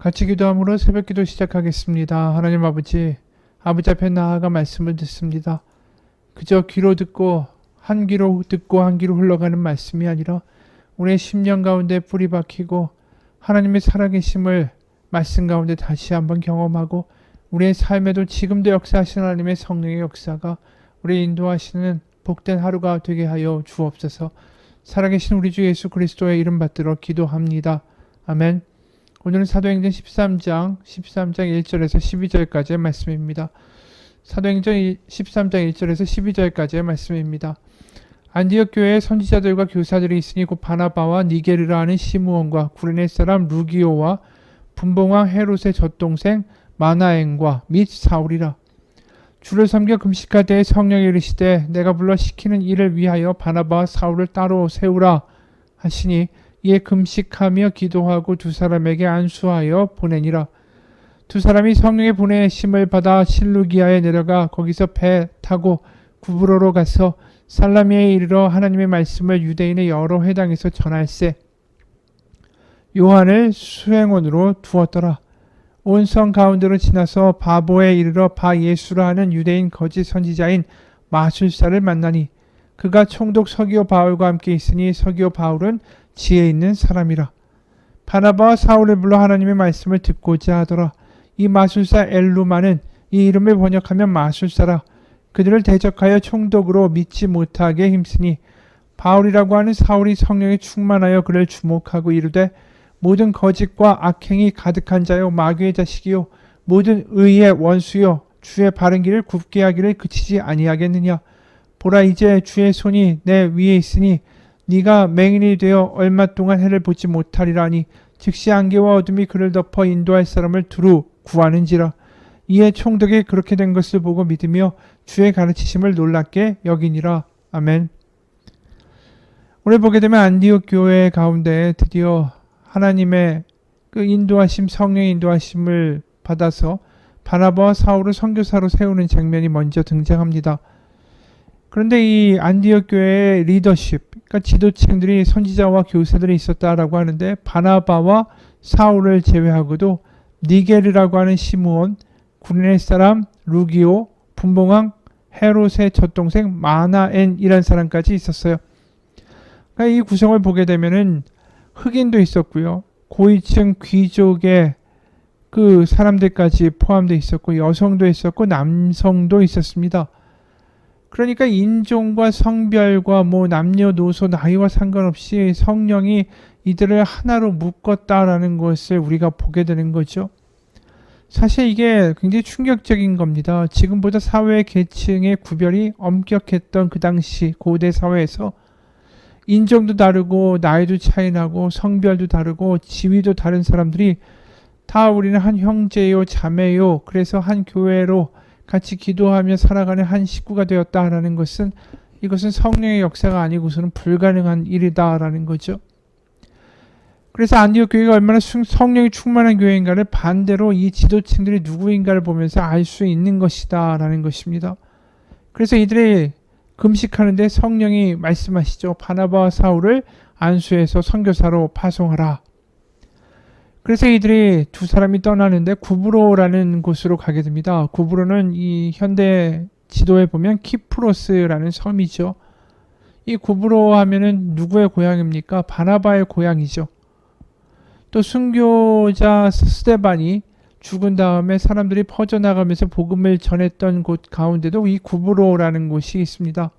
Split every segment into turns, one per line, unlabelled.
같이 기도함으로 새벽기도 시작하겠습니다. 하나님 아버지 앞에 나아가 말씀을 듣습니다. 그저 귀로 듣고 한 귀로 듣고 한 귀로 흘러가는 말씀이 아니라 우리의 심령 가운데 뿌리 박히고 하나님의 살아계심을 말씀 가운데 다시 한번 경험하고 우리의 삶에도 지금도 역사하시는 하나님의 성령의 역사가 우리 인도하시는 복된 하루가 되게 하여 주옵소서. 살아계신 우리 주 예수 그리스도의 이름 받들어 기도합니다. 아멘. 오늘은 사도행전 13장 1절에서 12절까지의 말씀입니다. 사도행전 13장 1절에서 12절까지의 말씀입니다. 안디옥 교회에 선지자들과 교사들이 있으니 곧 바나바와 니게르라 하는 시므온과 구레네 사람 루기오와 분봉왕 헤롯의 젖동생 마나엔과 및 사울이라. 주를 섬겨 금식하되 성령이 이르시되 내가 불러 시키는 일을 위하여 바나바와 사울을 따로 세우라 하시니 이에 금식하며 기도하고 두 사람에게 안수하여 보내니라. 두 사람이 성령의 보내심을 받아 실루기아에 내려가 거기서 배 타고 구브로로 가서 살라미에 이르러 하나님의 말씀을 유대인의 여러 회당에서 전할세 요한을 수행원으로 두었더라. 온 성 가운데로 지나서 바보에 이르러 바 예수라 하는 유대인 거짓 선지자인 마술사를 만나니 그가 총독 서기오 바울과 함께 있으니 서기오 바울은 지혜 있는 사람이라. 바나바와 사울을 불러 하나님의 말씀을 듣고자 하더라. 이 마술사 엘루마는 이 이름을 번역하면 마술사라. 그들을 대적하여 총독으로 믿지 못하게 힘쓰니 바울이라고 하는 사울이 성령에 충만하여 그를 주목하고 이르되 모든 거짓과 악행이 가득한 자요 마귀의 자식이요 모든 의의 원수요 주의 바른 길을 굽게 하기를 그치지 아니하겠느냐. 보라 이제 주의 손이 내 위에 있으니 네가 맹인이 되어 얼마 동안 해를 보지 못하리라니 즉시 안개와 어둠이 그를 덮어 인도할 사람을 두루 구하는지라. 이에 총독이 그렇게 된 것을 보고 믿으며 주의 가르치심을 놀랍게 여기니라. 아멘. 오늘 보게 되면 안디옥 교회 가운데 드디어 하나님의 그 인도하심, 성령의 인도하심을 받아서 바나바와 사울을 선교사로 세우는 장면이 먼저 등장합니다. 그런데 이 안디옥 교회의 리더십, 그러니까 지도층들이 선지자와 교사들이 있었다라고 하는데 바나바와 사울을 제외하고도 니게르라고 하는 시므온, 구레네 사람 루기오, 분봉왕 헤롯의 젖동생 마나엔이라는 사람까지 있었어요. 그러니까 이 구성을 보게 되면은 흑인도 있었고요. 고위층 귀족의 그 사람들까지 포함되어 있었고 여성도 있었고 남성도 있었습니다. 그러니까 인종과 성별과 남녀노소 나이와 상관없이 성령이 이들을 하나로 묶었다라는 것을 우리가 보게 되는 거죠. 사실 이게 굉장히 충격적인 겁니다. 지금보다 사회 계층의 구별이 엄격했던 그 당시 고대 사회에서 인종도 다르고 나이도 차이 나고 성별도 다르고 지위도 다른 사람들이 다 우리는 한 형제요 자매요 그래서 한 교회로 같이 기도하며 살아가는 한 식구가 되었다라는 것은 이것은 성령의 역사가 아니고서는 불가능한 일이다라는 거죠. 그래서 안디옥 교회가 얼마나 성령이 충만한 교회인가를 반대로 이 지도층들이 누구인가를 보면서 알 수 있는 것이다라는 것입니다. 그래서 이들이 금식하는데 성령이 말씀하시죠. 바나바와 사울을 안수해서 선교사로 파송하라. 그래서 이들이 두 사람이 떠나는데 구브로라는 곳으로 가게 됩니다. 구브로는 이 현대 지도에 보면 키프로스라는 섬이죠. 이 구브로 하면은 누구의 고향입니까? 바나바의 고향이죠. 또 순교자 스데반이 죽은 다음에 사람들이 퍼져나가면서 복음을 전했던 곳 가운데도 이 구브로라는 곳이 있습니다.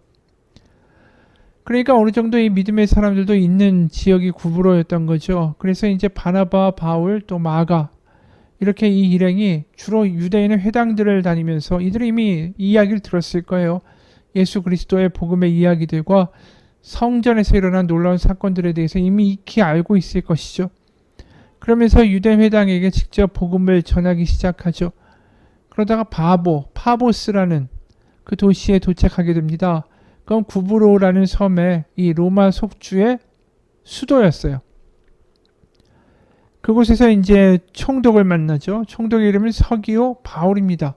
그러니까 어느 정도 이 믿음의 사람들도 있는 지역이 구브로였던 거죠. 그래서 이제 바나바, 바울, 또 마가 이렇게 이 일행이 주로 유대인의 회당들을 다니면서 이들이 이미 이야기를 들었을 거예요. 예수 그리스도의 복음의 이야기들과 성전에서 일어난 놀라운 사건들에 대해서 이미 익히 알고 있을 것이죠. 그러면서 유대 회당에게 직접 복음을 전하기 시작하죠. 그러다가 파보스라는 그 도시에 도착하게 됩니다. 그건 구브로라는 섬의 이 로마 속주의 수도였어요. 그곳에서 이제 총독을 만나죠. 총독의 이름은 서기오 바울입니다.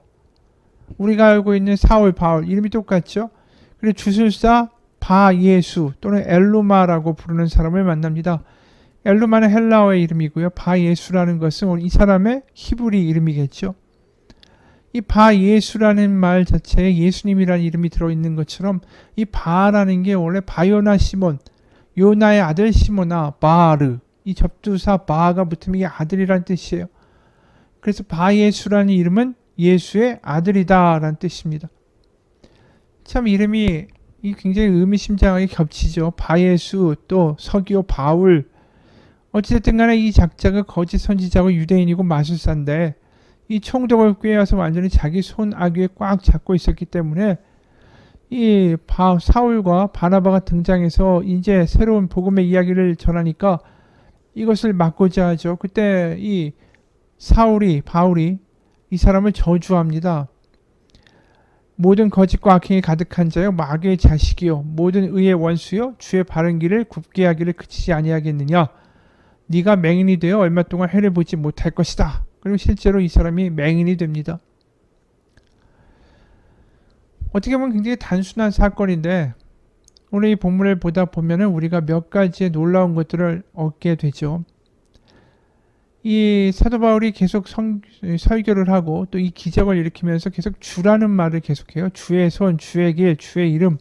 우리가 알고 있는 사울 바울 이름이 똑같죠. 그리고 주술사 바예수 또는 엘루마라고 부르는 사람을 만납니다. 엘루마는 헬라어의 이름이고요. 바예수라는 것은 이 사람의 히브리 이름이겠죠. 이 바예수라는 말 자체에 예수님이라는 이름이 들어있는 것처럼 이 바라는 게 원래 바요나 시몬, 요나의 아들 시모나, 바르, 이 접두사 바가 붙으면 이게 아들이란 뜻이에요. 그래서 바예수라는 이름은 예수의 아들이다 라는 뜻입니다. 참 이름이 굉장히 의미심장하게 겹치죠. 바예수, 또 서기오 바울. 어찌됐든 간에 이 작자가 거짓 선지자고 유대인이고 마술사인데 이 총독을 꾀어서 완전히 자기 손 아귀에 꽉 잡고 있었기 때문에 이 사울과 바나바가 등장해서 이제 새로운 복음의 이야기를 전하니까 이것을 막고자 하죠. 그때 이 바울이 이 사람을 저주합니다. 모든 거짓과 악행이 가득한 자요, 마귀의 자식이요, 모든 의의 원수요, 주의 바른 길을 굽게 하기를 그치지 아니하겠느냐. 네가 맹인이 되어 얼마 동안 해를 보지 못할 것이다. 그리고 실제로 이 사람이 맹인이 됩니다. 어떻게 보면 굉장히 단순한 사건인데 오늘 이 본문을 보다 보면 우리가 몇 가지의 놀라운 것들을 얻게 되죠. 이 사도 바울이 계속 설교를 하고 또 이 기적을 일으키면서 계속 주라는 말을 계속해요. 주의 손, 주의 길, 주의 이름.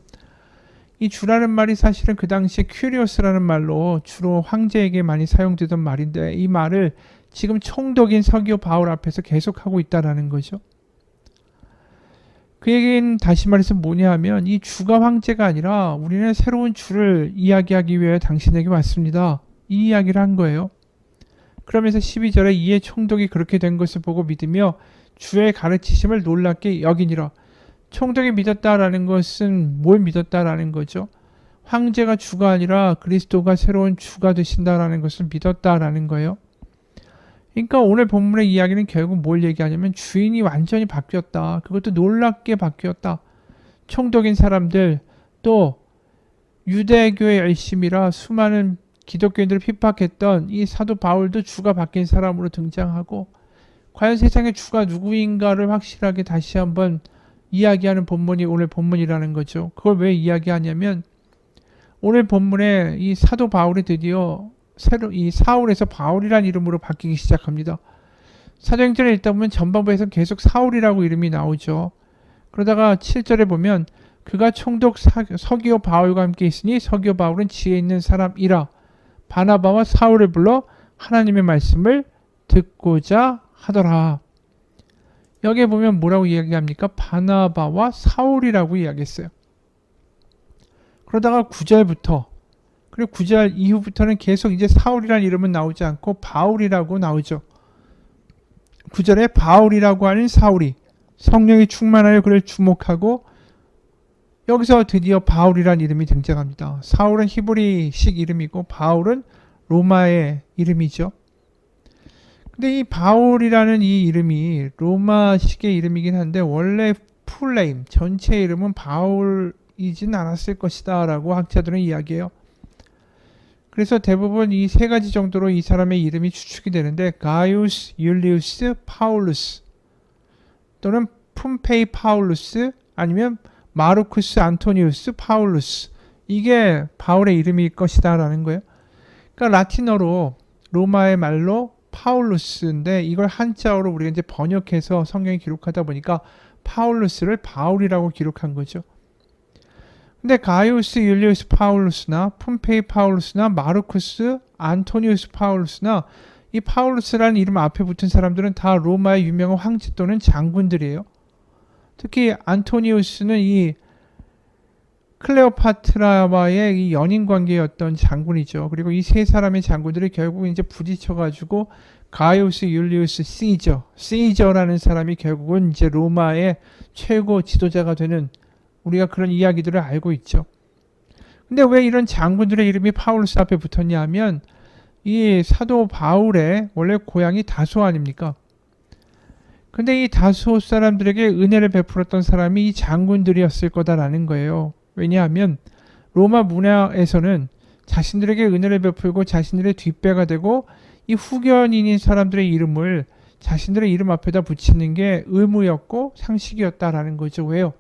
이 주라는 말이 사실은 그 당시에 큐리오스라는 말로 주로 황제에게 많이 사용되던 말인데 이 말을 지금 총독인 서기오 바울 앞에서 계속하고 있다라는 거죠. 그 얘기는 다시 말해서 뭐냐 하면 이 주가 황제가 아니라 우리는 새로운 주를 이야기하기 위해 당신에게 왔습니다. 이 이야기를 한 거예요. 그러면서 12절에 이에 총독이 그렇게 된 것을 보고 믿으며 주의 가르치심을 놀랍게 여기니라. 총독이 믿었다라는 것은 뭘 믿었다라는 거죠? 황제가 주가 아니라 그리스도가 새로운 주가 되신다라는 것을 믿었다라는 거예요. 그러니까 오늘 본문의 이야기는 결국 뭘 얘기하냐면 주인이 완전히 바뀌었다. 그것도 놀랍게 바뀌었다. 총독인 사람들, 또 유대교의 열심이라 수많은 기독교인들을 핍박했던 이 사도 바울도 주가 바뀐 사람으로 등장하고, 과연 세상의 주가 누구인가를 확실하게 다시 한번 이야기하는 본문이 오늘 본문이라는 거죠. 그걸 왜 이야기하냐면 오늘 본문에 이 사도 바울이 드디어 이 사울에서 바울이라는 이름으로 바뀌기 시작합니다. 사도행전을 읽다 보면 전반부에서 계속 사울이라고 이름이 나오죠. 그러다가 7절에 보면 그가 총독 서기오 바울과 함께 있으니 서기오 바울은 지혜 있는 사람이라 바나바와 사울을 불러 하나님의 말씀을 듣고자 하더라. 여기에 보면 뭐라고 이야기합니까? 바나바와 사울이라고 이야기했어요. 그러다가 9절부터 그리고 9절 이후부터는 계속 이제 사울이라는 이름은 나오지 않고 바울이라고 나오죠. 9절에 바울이라고 하는 사울이 성령이 충만하여 그를 주목하고, 여기서 드디어 바울이라는 이름이 등장합니다. 사울은 히브리식 이름이고 바울은 로마의 이름이죠. 근데 이 바울이라는 이 이름이 로마식의 이름이긴 한데 원래 풀네임, 전체 이름은 바울이진 않았을 것이다 라고 학자들은 이야기해요. 그래서 대부분 이 세 가지 정도로 이 사람의 이름이 추측이 되는데 가이우스 율리우스 파울루스 또는 폼페이 파울루스 아니면 마르쿠스 안토니우스 파울루스, 이게 바울의 이름일 것이다 라는 거예요. 그러니까 라틴어로 로마의 말로 파울루스인데 이걸 한자어로 우리가 이제 번역해서 성경에 기록하다 보니까 파울루스를 바울이라고 기록한 거죠. 근데 가이우스 율리우스 파울루스나 폼페이 파울루스나 마르쿠스 안토니우스 파울루스나 이 파울루스라는 이름 앞에 붙은 사람들은 다 로마의 유명한 황제 또는 장군들이에요. 특히 안토니우스는 이 클레오파트라와의 이 연인 관계였던 장군이죠. 그리고 이 세 사람의 장군들이 결국 이제 부딪혀가지고 가이우스 율리우스 시저라는 사람이 결국은 이제 로마의 최고 지도자가 되는, 우리가 그런 이야기들을 알고 있죠. 근데 왜 이런 장군들의 이름이 파울루스 앞에 붙었냐 하면 이 사도 바울의 원래 고향이 다소 아닙니까? 근데 이 다소 사람들에게 은혜를 베풀었던 사람이 이 장군들이었을 거다라는 거예요. 왜냐하면 로마 문화에서는 자신들에게 은혜를 베풀고 자신들의 뒷배가 되고 이 후견인인 사람들의 이름을 자신들의 이름 앞에다 붙이는 게 의무였고 상식이었다라는 거죠. 왜요?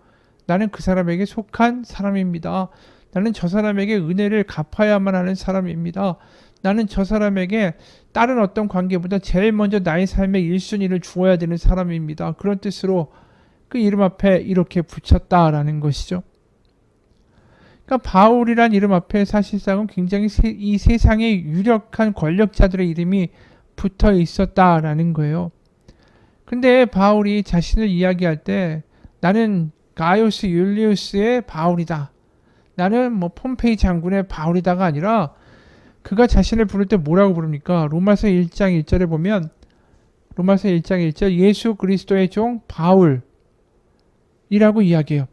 나는 그 사람에게 속한 사람입니다. 나는 저 사람에게 은혜를 갚아야만 하는 사람입니다. 나는 저 사람에게 다른 어떤 관계보다 제일 먼저 나의 삶의 1순위를 주어야 되는 사람입니다. 그런 뜻으로 그 이름 앞에 이렇게 붙였다라는 것이죠. 그러니까 바울이란 이름 앞에 사실상은 굉장히 이 세상의 유력한 권력자들의 이름이 붙어 있었다라는 거예요. 근데 바울이 자신을 이야기할 때 나는 가이오스 율리우스의 바울이다. 나는 뭐 폼페이 장군의 바울이다가 아니라 그가 자신을 부를 때 뭐라고 부릅니까? 로마서 1장 1절에 보면 로마서 1장 1절 예수 그리스도의 종 바울이라고 이야기해요.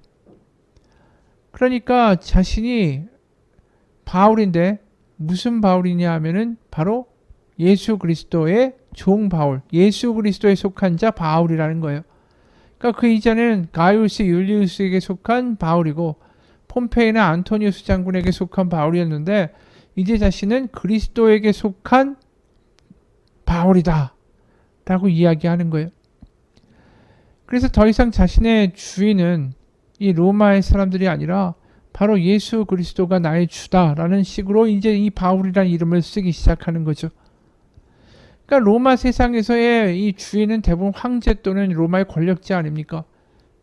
그러니까 자신이 바울인데 무슨 바울이냐 하면은 바로 예수 그리스도의 종 바울, 예수 그리스도에 속한 자 바울이라는 거예요. 그러니까 그 이전에는 가이오스 율리우스에게 속한 바울이고 폼페이나 안토니우스 장군에게 속한 바울이었는데 이제 자신은 그리스도에게 속한 바울이다 라고 이야기하는 거예요. 그래서 더 이상 자신의 주인은 이 로마의 사람들이 아니라 바로 예수 그리스도가 나의 주다라는 식으로 이제 이 바울이라는 이름을 쓰기 시작하는 거죠. 그러니까 로마 세상에서의 이 주인은 대부분 황제 또는 로마의 권력자 아닙니까?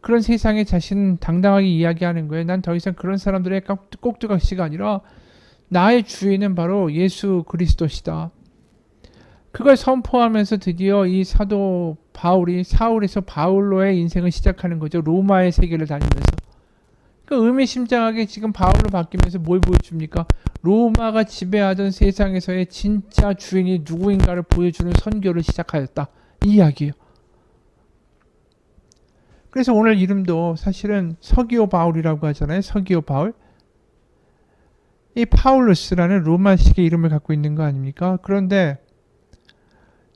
그런 세상에 자신은 당당하게 이야기하는 거예요. 난 더 이상 그런 사람들의 꼭두각시가 아니라 나의 주인은 바로 예수 그리스도시다. 그걸 선포하면서 드디어 이 사도 바울이 사울에서 바울로의 인생을 시작하는 거죠. 로마의 세계를 다니면서. 그러니까 의미심장하게 지금 바울로 바뀌면서 뭘 보여줍니까? 로마가 지배하던 세상에서의 진짜 주인이 누구인가를 보여주는 선교를 시작하였다. 이 이야기예요. 그래서 오늘 이름도 사실은 서기오 바울이라고 하잖아요. 서기오 바울. 이 파울루스라는 로마식의 이름을 갖고 있는 거 아닙니까? 그런데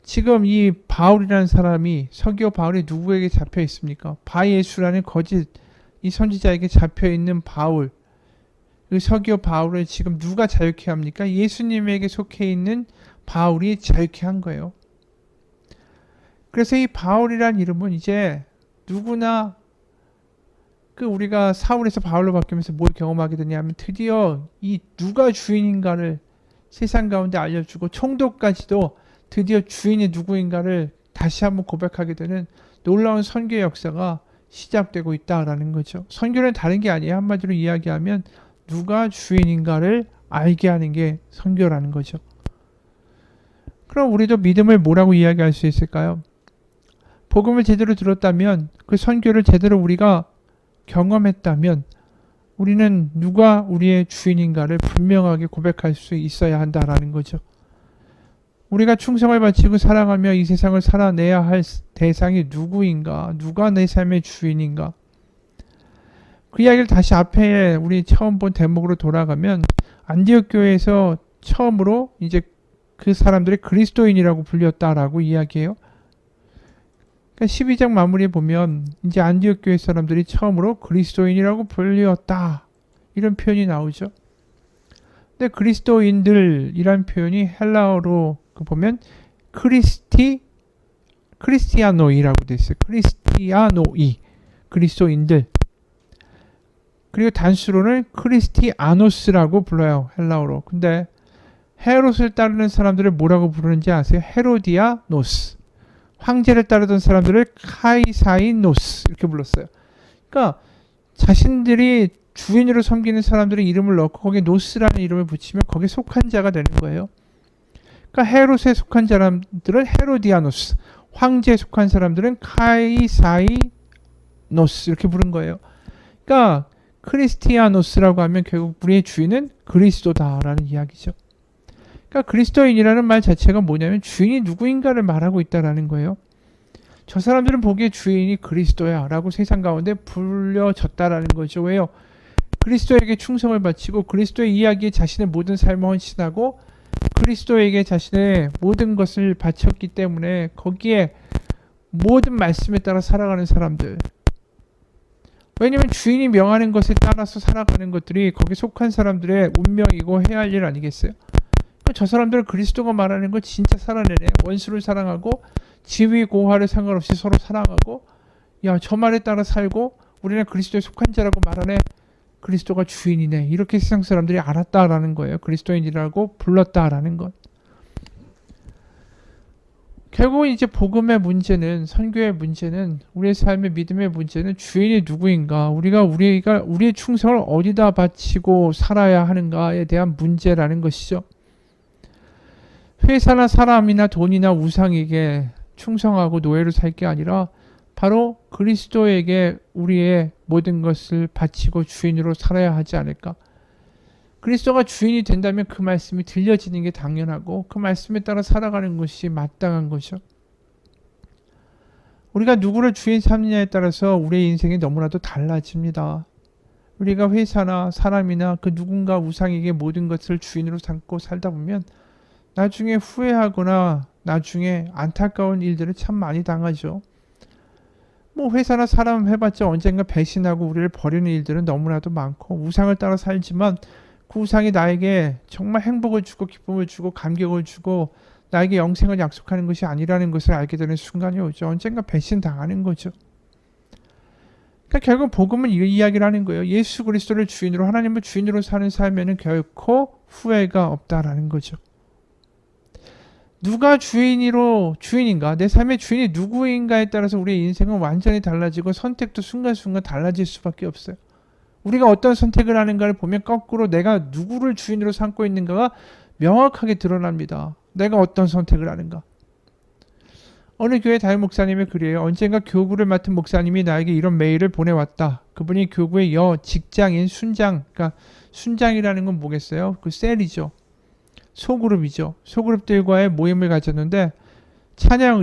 지금 이 바울이라는 사람이 서기오 바울이 누구에게 잡혀 있습니까? 바예수라는 거짓 이 선지자에게 잡혀 있는 바울. 그 서기오 바울을 지금 누가 자유케 합니까? 예수님에게 속해 있는 바울이 자유케 한 거예요. 그래서 이 바울이라는 이름은 이제 누구나 그 우리가 사울에서 바울로 바뀌면서 뭘 경험하게 되냐면 드디어 이 누가 주인인가를 세상 가운데 알려주고 총독까지도 드디어 주인이 누구인가를 다시 한번 고백하게 되는 놀라운 선교의 역사가 시작되고 있다라는 거죠. 선교는 다른 게 아니에요. 한마디로 이야기하면 누가 주인인가를 알게 하는 게 선교라는 거죠. 그럼 우리도 믿음을 뭐라고 이야기할 수 있을까요? 복음을 제대로 들었다면 그 선교를 제대로 우리가 경험했다면 우리는 누가 우리의 주인인가를 분명하게 고백할 수 있어야 한다라는 거죠. 우리가 충성을 바치고 사랑하며 이 세상을 살아내야 할 대상이 누구인가? 누가 내 삶의 주인인가? 그 이야기를 다시 앞에 우리 처음 본 대목으로 돌아가면 안디옥 교회에서 처음으로 이제 그 사람들이 그리스도인이라고 불렸다라고 이야기해요. 그러니까 12장 마무리에 보면 이제 안디옥 교회 사람들이 처음으로 그리스도인이라고 불렸다 이런 표현이 나오죠. 근데 그리스도인들이란 표현이 헬라어로 보면 크리스티아노이라고 돼 있어요. 크리스티아노이 그리스도인들. 그리고 단수로는 크리스티아노스라고 불러요. 헬라어로. 근데 헤롯을 따르는 사람들을 뭐라고 부르는지 아세요? 헤로디아노스. 황제를 따르던 사람들을 카이사이노스 이렇게 불렀어요. 그러니까 자신들이 주인으로 섬기는 사람들의 이름을 넣고 거기에 노스라는 이름을 붙이면 거기에 속한 자가 되는 거예요. 그러니까 헤롯에 속한 사람들은 헤로디아노스, 황제에 속한 사람들은 카이사이노스 이렇게 부른 거예요. 그러니까 크리스티아노스라고 하면 결국 우리의 주인은 그리스도다라는 이야기죠. 그러니까 그리스도인이라는 말 자체가 뭐냐면 주인이 누구인가를 말하고 있다라는 거예요. 저 사람들은 보기에 주인이 그리스도야 라고 세상 가운데 불려졌다라는 거죠. 왜요? 그리스도에게 충성을 바치고 그리스도의 이야기에 자신의 모든 삶을 헌신하고 그리스도에게 자신의 모든 것을 바쳤기 때문에 거기에 모든 말씀에 따라 살아가는 사람들. 왜냐하면 주인이 명하는 것에 따라서 살아가는 것들이 거기에 속한 사람들의 운명이고 해야 할 일 아니겠어요? 저 사람들은 그리스도가 말하는 걸 진짜 살아내네. 원수를 사랑하고 지위 고하를 상관없이 서로 사랑하고 야, 저 말에 따라 살고 우리는 그리스도에 속한 자라고 말하네. 그리스도가 주인이네. 이렇게 세상 사람들이 알았다라는 거예요. 그리스도인이라고 불렀다라는 것. 결국은 이제 복음의 문제는, 선교의 문제는, 우리의 삶의 믿음의 문제는 주인이 누구인가, 우리가 우리의 충성을 어디다 바치고 살아야 하는가에 대한 문제라는 것이죠. 회사나 사람이나 돈이나 우상에게 충성하고 노예로 살 게 아니라 바로 그리스도에게 우리의 모든 것을 바치고 주인으로 살아야 하지 않을까. 그리스도가 주인이 된다면 그 말씀이 들려지는 게 당연하고 그 말씀에 따라 살아가는 것이 마땅한 거죠. 우리가 누구를 주인 삼느냐에 따라서 우리의 인생이 너무나도 달라집니다. 우리가 회사나 사람이나 그 누군가 우상에게 모든 것을 주인으로 삼고 살다 보면 나중에 후회하거나 나중에 안타까운 일들을 참 많이 당하죠. 뭐 회사나 사람 해봤자 언젠가 배신하고 우리를 버리는 일들은 너무나도 많고 우상을 따라 살지만 그 우상이 나에게 정말 행복을 주고 기쁨을 주고 감격을 주고 나에게 영생을 약속하는 것이 아니라는 것을 알게 되는 순간이 오죠. 언젠가 배신당하는 거죠. 그러니까 결국 복음은 이 이야기를 하는 거예요. 예수 그리스도를 주인으로, 하나님을 주인으로 사는 삶에는 결코 후회가 없다라는 거죠. 누가 주인인가, 내 삶의 주인이 누구인가에 따라서 우리의 인생은 완전히 달라지고 선택도 순간순간 달라질 수밖에 없어요. 우리가 어떤 선택을 하는가를 보면 거꾸로 내가 누구를 주인으로 삼고 있는가가 명확하게 드러납니다. 내가 어떤 선택을 하는가. 어느 교회 담임 목사님의 글이에요. 언젠가 교구를 맡은 목사님이 나에게 이런 메일을 보내왔다. 그분이 교구의 직장인 순장, 그러니까 순장이라는 건 뭐겠어요? 그 셀이죠. 소그룹이죠. 소그룹들과의 모임을 가졌는데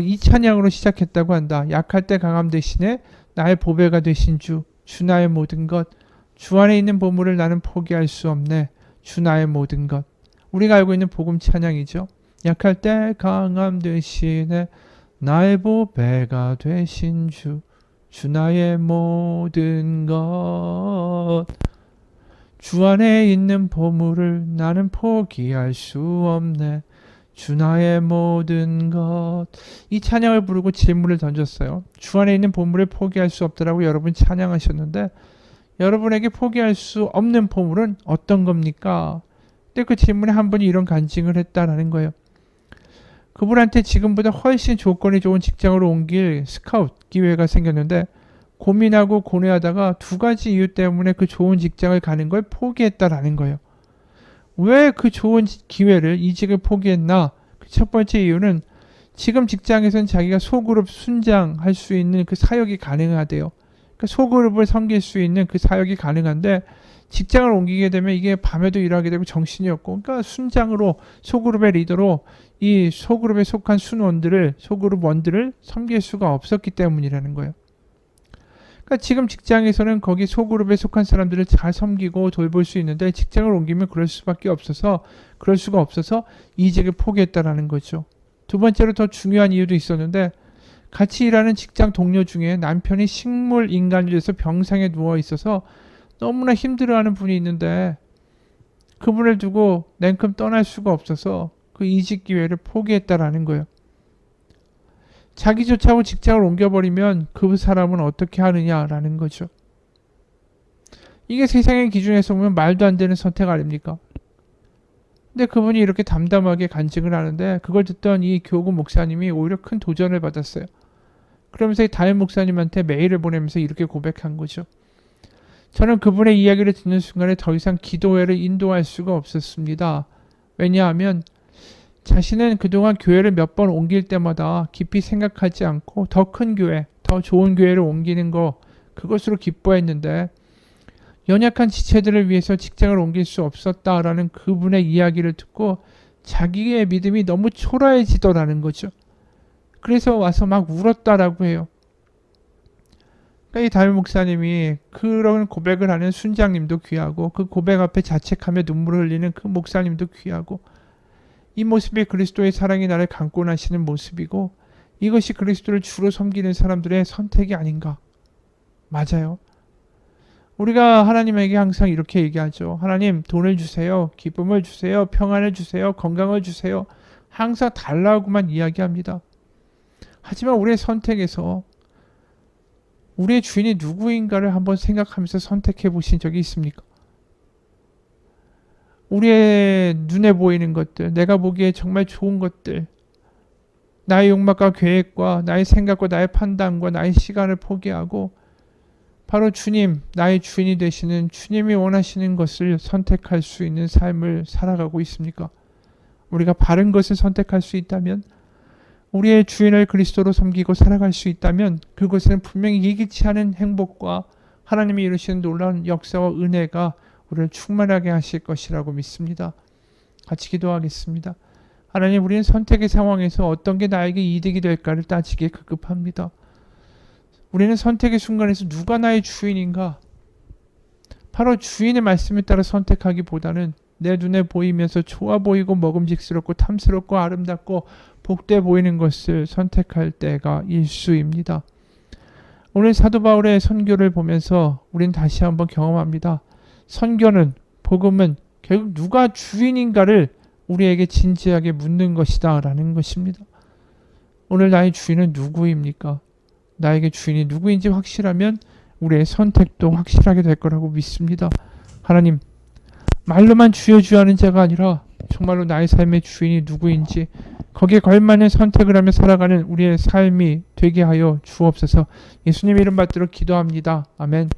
이 찬양으로 시작했다고 한다. 약할 때 강함 대신에 나의 보배가 되신 주 나의 모든 것, 주 안에 있는 보물을 나는 포기할 수 없네. 주 나의 모든 것. 우리가 알고 있는 복음 찬양이죠. 약할 때 강함 대신에 나의 보배가 되신 주 나의 모든 것. 주 안에 있는 보물을 나는 포기할 수 없네. 주 나의 모든 것. 이 찬양을 부르고 질문을 던졌어요. 주 안에 있는 보물을 포기할 수 없다라고 여러분 찬양하셨는데 여러분에게 포기할 수 없는 보물은 어떤 겁니까? 근데 그 질문에 한 분이 이런 간증을 했다라는 거예요. 그분한테 지금보다 훨씬 조건이 좋은 직장으로 옮길 스카우트 기회가 생겼는데 고민하고 고뇌하다가 두 가지 이유 때문에 그 좋은 직장을 가는 걸 포기했다라는 거예요. 왜 그 좋은 기회를, 이직을 포기했나? 첫 번째 이유는 지금 직장에서는 자기가 소그룹 순장할 수 있는 그 사역이 가능하대요. 그러니까 소그룹을 섬길 수 있는 그 사역이 가능한데 직장을 옮기게 되면 이게 밤에도 일하게 되고 정신이 없고, 그러니까 순장으로, 소그룹의 리더로 이 소그룹에 속한 소그룹 원들을 섬길 수가 없었기 때문이라는 거예요. 그러니까 지금 직장에서는 거기 소그룹에 속한 사람들을 잘 섬기고 돌볼 수 있는데 직장을 옮기면 그럴 수가 없어서 이직을 포기했다라는 거죠. 두 번째로 더 중요한 이유도 있었는데 같이 일하는 직장 동료 중에 남편이 식물 인간이 돼서 병상에 누워 있어서 너무나 힘들어하는 분이 있는데 그분을 두고 냉큼 떠날 수가 없어서 그 이직 기회를 포기했다라는 거예요. 자기 좋자고 직장을 옮겨버리면 그 사람은 어떻게 하느냐라는 거죠. 이게 세상의 기준에서 보면 말도 안 되는 선택 아닙니까? 근데 그분이 이렇게 담담하게 간증을 하는데 그걸 듣던 이 교구 목사님이 오히려 큰 도전을 받았어요. 그러면서 이 담임 목사님한테 메일을 보내면서 이렇게 고백한 거죠. 저는 그분의 이야기를 듣는 순간에 더 이상 기도회를 인도할 수가 없었습니다. 왜냐하면 자신은 그동안 교회를 몇 번 옮길 때마다 깊이 생각하지 않고 더 큰 교회, 더 좋은 교회를 옮기는 거, 그것으로 기뻐했는데 연약한 지체들을 위해서 직장을 옮길 수 없었다라는 그분의 이야기를 듣고 자기의 믿음이 너무 초라해지더라는 거죠. 그래서 와서 막 울었다라고 해요. 그러니까 이 담임 목사님이 그런 고백을 하는 순장님도 귀하고 그 고백 앞에 자책하며 눈물을 흘리는 그 목사님도 귀하고 이 모습이 그리스도의 사랑이 나를 감고 나시는 모습이고 이것이 그리스도를 주로 섬기는 사람들의 선택이 아닌가. 맞아요. 우리가 하나님에게 항상 이렇게 얘기하죠. 하나님 돈을 주세요. 기쁨을 주세요. 평안을 주세요. 건강을 주세요. 항상 달라고만 이야기합니다. 하지만 우리의 선택에서 우리의 주인이 누구인가를 한번 생각하면서 선택해 보신 적이 있습니까? 우리의 눈에 보이는 것들, 내가 보기에 정말 좋은 것들, 나의 욕망과 계획과 나의 생각과 나의 판단과 나의 시간을 포기하고 바로 주님, 나의 주인이 되시는 주님이 원하시는 것을 선택할 수 있는 삶을 살아가고 있습니까? 우리가 바른 것을 선택할 수 있다면, 우리의 주인을 그리스도로 섬기고 살아갈 수 있다면 그것은 분명히 예기치 않은 행복과 하나님이 이루시는 놀라운 역사와 은혜가 우리를 충만하게 하실 것이라고 믿습니다. 같이 기도하겠습니다. 하나님, 우리는 선택의 상황에서 어떤 게 나에게 이득이 될까를 따지기에 급급합니다. 우리는 선택의 순간에서 누가 나의 주인인가? 바로 주인의 말씀에 따라 선택하기보다는 내 눈에 보이면서 좋아 보이고 먹음직스럽고 탐스럽고 아름답고 복돼 보이는 것을 선택할 때가 일수입니다. 오늘 사도 바울의 선교를 보면서 우린 다시 한번 경험합니다. 선교는, 복음은 결국 누가 주인인가를 우리에게 진지하게 묻는 것이다 라는 것입니다. 오늘 나의 주인은 누구입니까? 나에게 주인이 누구인지 확실하면 우리의 선택도 확실하게 될 거라고 믿습니다. 하나님, 말로만 주여 주여 하는 자가 아니라 정말로 나의 삶의 주인이 누구인지 거기에 걸맞는 선택을 하며 살아가는 우리의 삶이 되게 하여 주옵소서. 예수님 이름 받들어 기도합니다. 아멘.